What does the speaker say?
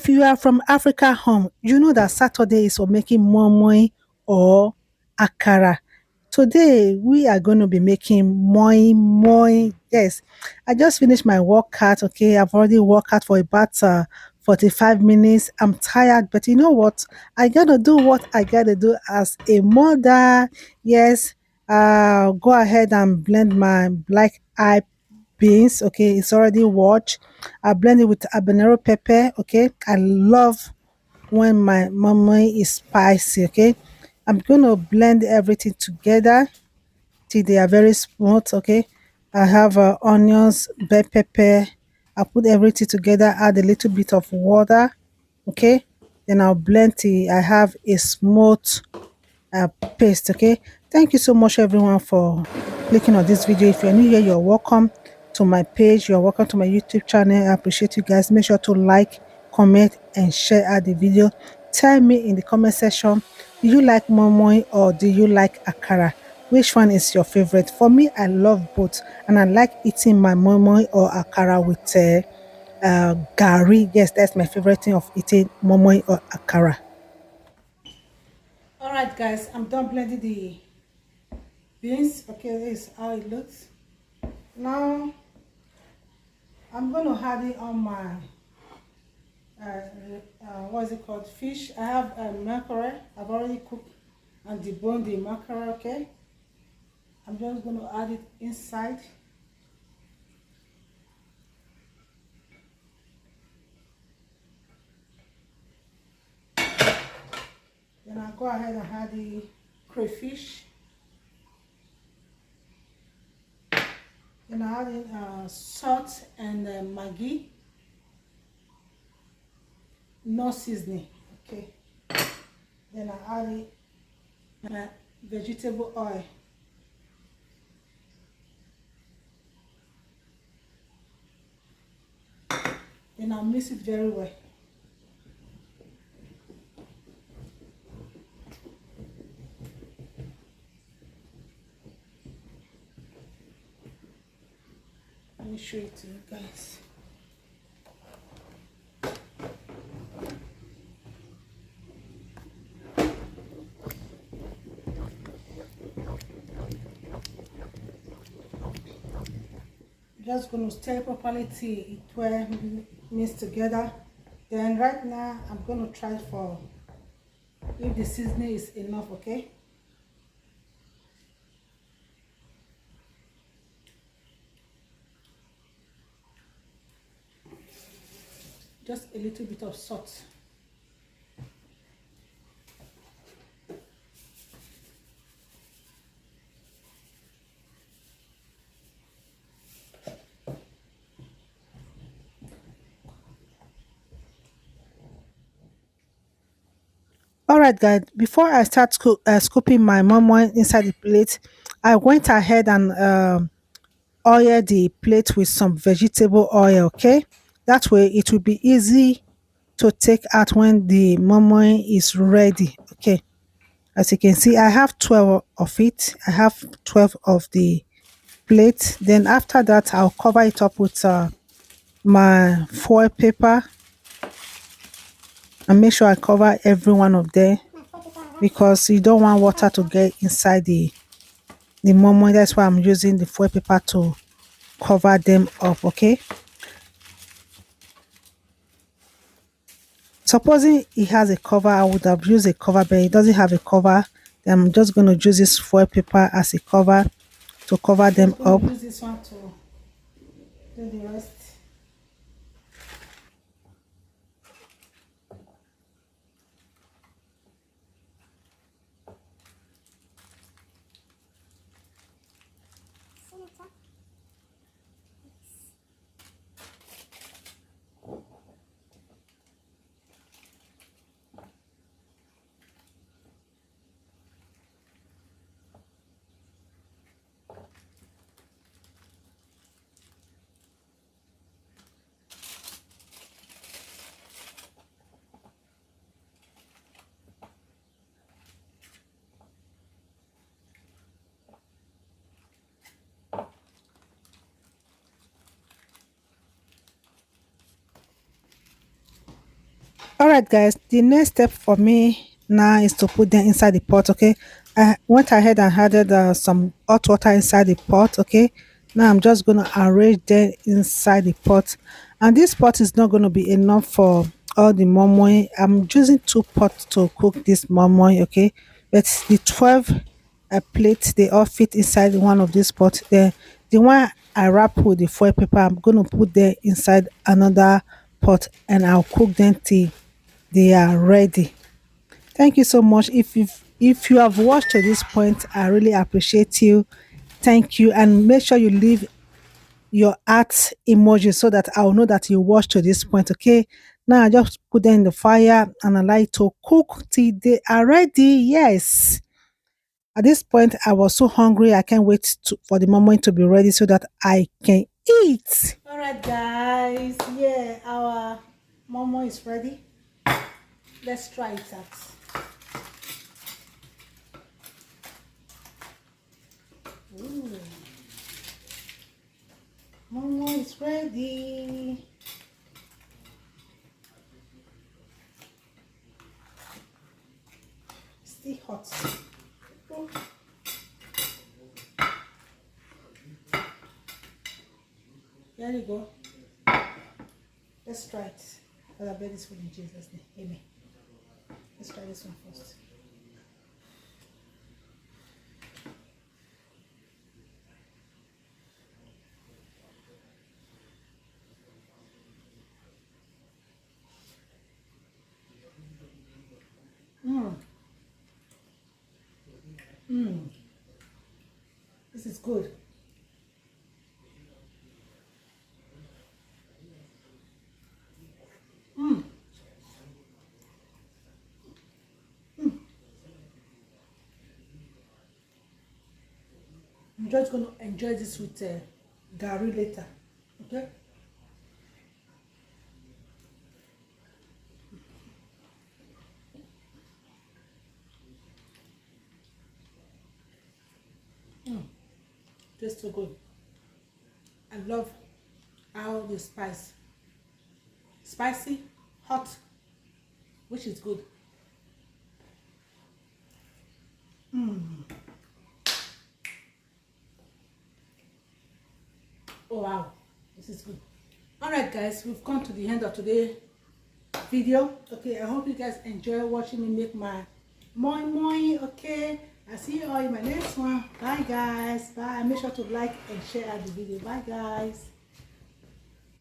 If you are from Africa home, you know that Saturday is for making moi or akara. Today we are going to be making moi. Yes, I just finished my workout. Okay, I've already worked out for about 45 minutes. I'm tired, but you know what? I gotta do what I gotta do as a mother. Yes, go ahead and blend my black eye beans. Okay, it's already washed. I blend it with habanero pepper. Okay, I love when my mama is spicy. Okay, I'm gonna blend everything together till they are very smooth. Okay, I have onions, bell pepper. I put everything together, add a little bit of water. Okay, then I'll blend till I have a smooth paste. Okay, thank you so much everyone for clicking on this video. If you're new here, you're welcome to my page, you're welcome to my YouTube channel. I appreciate you guys. Make sure to like, comment and share out the video. Tell me in the comment section, do you like momo or do you like akara? Which one is your favorite? For me, I love both, and I like eating my momo or akara with gari. Yes, that's my favorite thing of eating momo or akara. All right, guys, I'm done blending the beans. Okay, this is how it looks. Now I'm going to add it on my what is it called, fish. I have mackerel. I've already cooked and deboned the mackerel. Okay, I'm just going to add it inside. Then I'll go ahead and add the crayfish. Then I add in salt and Maggi. No seasoning. Okay. Then I add it vegetable oil. Then I'll mix it very well. Let me show it to you guys. Just going to stir properly till it well mixed together. Then right now I'm going to try for if the seasoning is enough. Okay, just a little bit of salt. All right, guys, before I start scooping my momo inside the plate, I went ahead and oil the plate with some vegetable oil. Okay, that way it will be easy to take out when the momo is ready. Okay, as you can see, I have 12 of it. I have 12 of the plate. Then after that, I'll cover it up with my foil paper and make sure I cover every one of them, because you don't want water to get inside the momo. That's why I'm using the foil paper to cover them up. Okay, supposing it has a cover, I would have used a cover, but it doesn't have a cover. Then I'm just going to use this foil paper as a cover to cover them up. Use this one to do the rest. All right, guys. The next step for me now is to put them inside the pot. Okay. I went ahead and added some hot water inside the pot. Okay. Now I'm just gonna arrange them inside the pot, and this pot is not gonna be enough for all the momo. I'm using two pots to cook this momo. Okay, but the 12 plates they all fit inside one of these pots. The one I wrap with the foil paper, I'm gonna put them inside another pot, and I'll cook them till they are ready. Thank you so much. If you have watched to this point, I really appreciate you. Thank you, and make sure you leave your heart emoji so that I'll know that you watched to this point. Okay. Now I just put them in the fire and I like to cook till they are ready. Yes. At this point, I was so hungry. I can't wait for the moment to be ready so that I can eat. All right, guys. Yeah, our momo is ready. Let's try it out. Ooh. Momo is ready. Still hot. Oh. There you go. Let's try it. Because I bet this food in Jesus' name. Amen. Let's try this one first. This is good. I'm just going to enjoy this with Gary later. Okay? Tastes so good. I love how the spicy, hot, which is good. Oh wow, this is good. All right, guys, we've come to the end of today's video. Okay, I hope you guys enjoy watching me make my moi. Okay, I'll see you all in my next one. Bye, guys. Bye. Make sure to like and share the video. Bye, guys.